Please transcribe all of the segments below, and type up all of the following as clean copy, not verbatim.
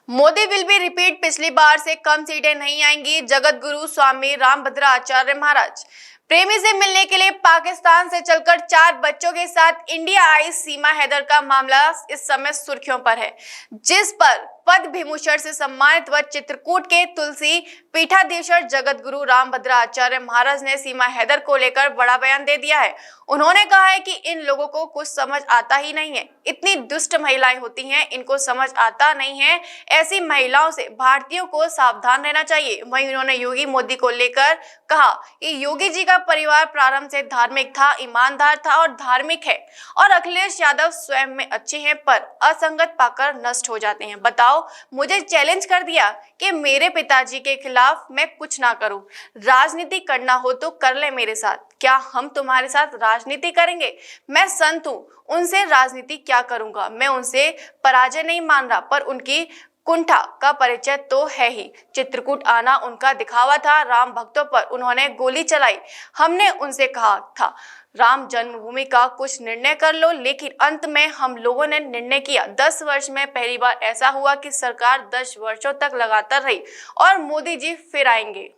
Modi will be repeat. पिछली बार से कम सीटें नहीं आएंगी, जगत गुरु स्वामी रामभद्राचार्य महाराज। प्रेमी से मिलने के लिए पाकिस्तान से चलकर 4 बच्चों के साथ इंडिया आई सीमा हैदर का मामला इस समय सुर्खियों पर है, जिस पर पद्म विभूषण से सम्मानित व चित्रकूट के तुलसी पीठाधीश्वर जगत गुरु रामभद्राचार्य महाराज ने सीमा हैदर को लेकर बड़ा बयान दे दिया है। उन्होंने कहा है कि इन लोगों को कुछ समझ आता ही नहीं है, इतनी दुष्ट महिलाएं होती हैं, इनको समझ आता नहीं है। ऐसी महिलाओं से भारतीयों को सावधान रहना चाहिए। वहीं उन्होंने योगी मोदी को लेकर कहा कि योगी जी का परिवार प्रारंभ से धार्मिक था, ईमानदार था और धार्मिक है, और अखिलेश यादव स्वयं में अच्छे हैं पर असंगत पाकर नष्ट हो जाते हैं। बताओ, मुझे चैलेंज कर दिया कि मेरे पिताजी के खिलाफ मैं कुछ ना करूं, राजनीति करना हो तो कर ले मेरे साथ, क्या हम तुम्हारे साथ राजनीति करेंगे? मैं संत हूं, उनसे राजनीति क्या करूंगा? मैं उनसे पराजय नहीं मान रहा, पर उनकी कुंठा का परिचय तो है ही। चित्रकूट आना उनका दिखावा था, राम भक्तों पर उन्होंने गोली चलाई। हमने उनसे कहा था राम जन्मभूमि का कुछ निर्णय कर लो, लेकिन अंत में हम लोगों ने निर्णय किया। 10 वर्ष में पहली बार ऐसा हुआ कि सरकार 10 वर्षों तक लगातार रही और मोदी जी फिर आएंगे।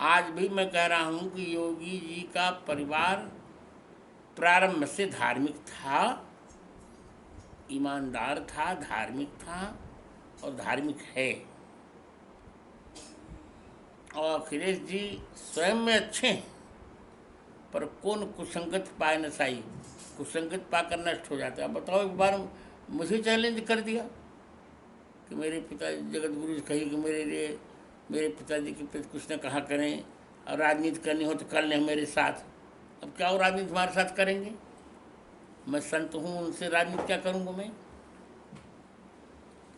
आज भी मैं कह रहा हूं कि योगी जी का परिवार प्रारंभ से धार्मिक था, ईमानदार था, धार्मिक था और धार्मिक है। और अखिलेश जी स्वयं में अच्छे हैं, पर कौन कुसंगत पाए नसाई, कुसंगत पाकर नष्ट हो जाता है। बताओ, एक बार मुझे चैलेंज कर दिया कि मेरे पिताजी जगत गुरु कही कि मेरे पिताजी के प्रति कुछ न कहा करें, और राजनीति करनी हो तो कर लें मेरे साथ। अब क्या वो राजनीति हमारे साथ करेंगे? मैं संत हूँ, उनसे राजनीति क्या करूँगा?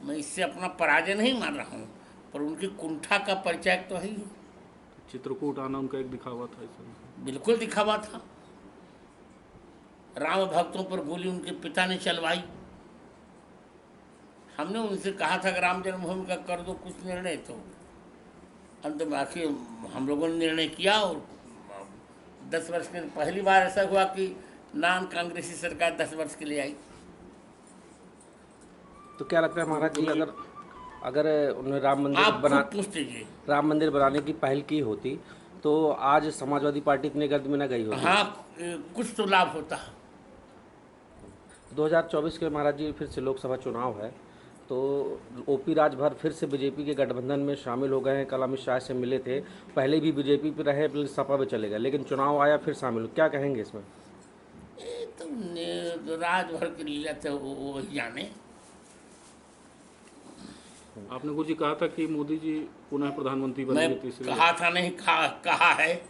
मैं इससे अपना पराजय नहीं मान रहा हूँ, पर उनकी कुंठा का परिचय तो है ही। चित्रकूट आना उनका एक दिखावा था, इसमें बिल्कुल दिखावा था। राम भक्तों पर गोली उनके पिता ने चलवाई। हमने उनसे कहा था कि राम जन्मभूमि का कर दो कुछ निर्णय, तो अंत में आखिर हम लोगों ने निर्णय किया। और 10 वर्ष के पहली बार ऐसा हुआ कि नॉन कांग्रेसी सरकार 10 वर्ष के लिए आई। तो क्या लगता है महाराज जी, अगर उन्होंने राम मंदिर बनाने की पहल की होती तो आज समाजवादी पार्टी इतने गर्द में न गई होती? हाँ, कुछ तो लाभ होता। 2024 के महाराज जी फिर से लोकसभा चुनाव है, तो ओपी राजभर फिर से बीजेपी के गठबंधन में शामिल हो गए हैं। कल अमित शाह से मिले थे, पहले भी बीजेपी पे रहे, फिर सपा पे चले गए, लेकिन चुनाव आया फिर शामिल हो। क्या कहेंगे इसमें? तो राजभर के लिए तो वो जाने। आपने कुछ कहा था कि मोदी जी पुनः प्रधानमंत्री बनेंगे तीसरी बार। कहा था नहीं, कहा है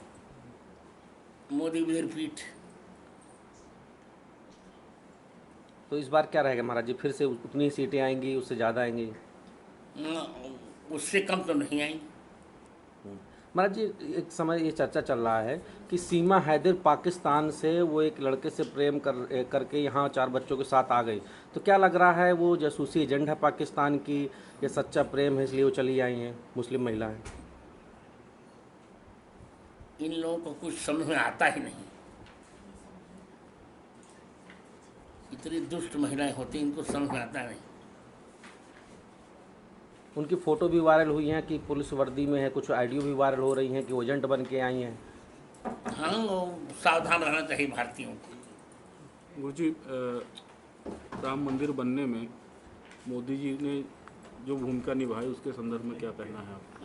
मोदी विल रिपीट। तो इस बार क्या रहेगा महाराज जी? फिर से उतनी सीटें आएंगी, उससे ज़्यादा आएंगी? उससे कम तो नहीं आएंगी महाराज जी। एक समय ये चर्चा चल रहा है कि सीमा हैदर पाकिस्तान से वो एक लड़के से प्रेम करके यहाँ 4 बच्चों के साथ आ गई, तो क्या लग रहा है वो जासूसी एजेंट है पाकिस्तान की, ये सच्चा प्रेम है इसलिए वो चली आई हैं मुस्लिम महिलाएं? इन लोगों को कुछ समझ में आता ही नहीं। इतनी दुष्ट महिलाएं होती, इनको समझ में आता नहीं। उनकी फ़ोटो भी वायरल हुई हैं कि पुलिस वर्दी में है, कुछ ऑडियो भी वायरल हो रही हैं कि एजेंट बन के आई हैं। हाँ, सावधान रहना चाहिए भारतीयों को। गुरुजी, राम मंदिर बनने में मोदी जी ने जो भूमिका निभाई उसके संदर्भ में क्या कहना है आपका?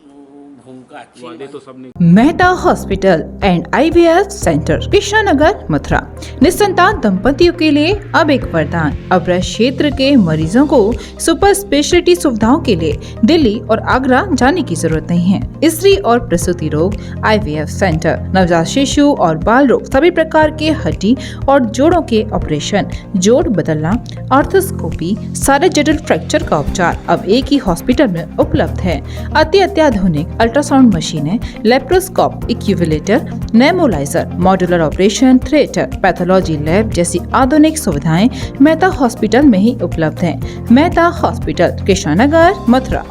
भूमिका अच्छी वादे तो सबने। Mehta hospital and IVF centre, Krishnanagar, Mathura. निसंतान दंपतियों के लिए अब एक वरदान। अब क्षेत्र के मरीजों को सुपर स्पेशलिटी सुविधाओं के लिए दिल्ली और आगरा जाने की जरूरत नहीं है। स्त्री और प्रसूति रोग IVF सेंटर, नवजात शिशु और बाल रोग, सभी प्रकार के हड्डी और जोड़ों के ऑपरेशन, जोड़ बदलना, आर्थोस्कोपी, सारे जटिल फ्रैक्चर का उपचार अब एक ही हॉस्पिटल में उपलब्ध है। अत्याधुनिक अल्ट्रासाउंड मशीनें, लेप्रोस्कोप, इक्यूविलेटर, नेमोलाइजर, modular operation theatre, pathology lab जैसी आधुनिक सुविधाएं मेहता हॉस्पिटल में ही उपलब्ध हैं। मेहता हॉस्पिटल, कृष्णानगर, मथुरा।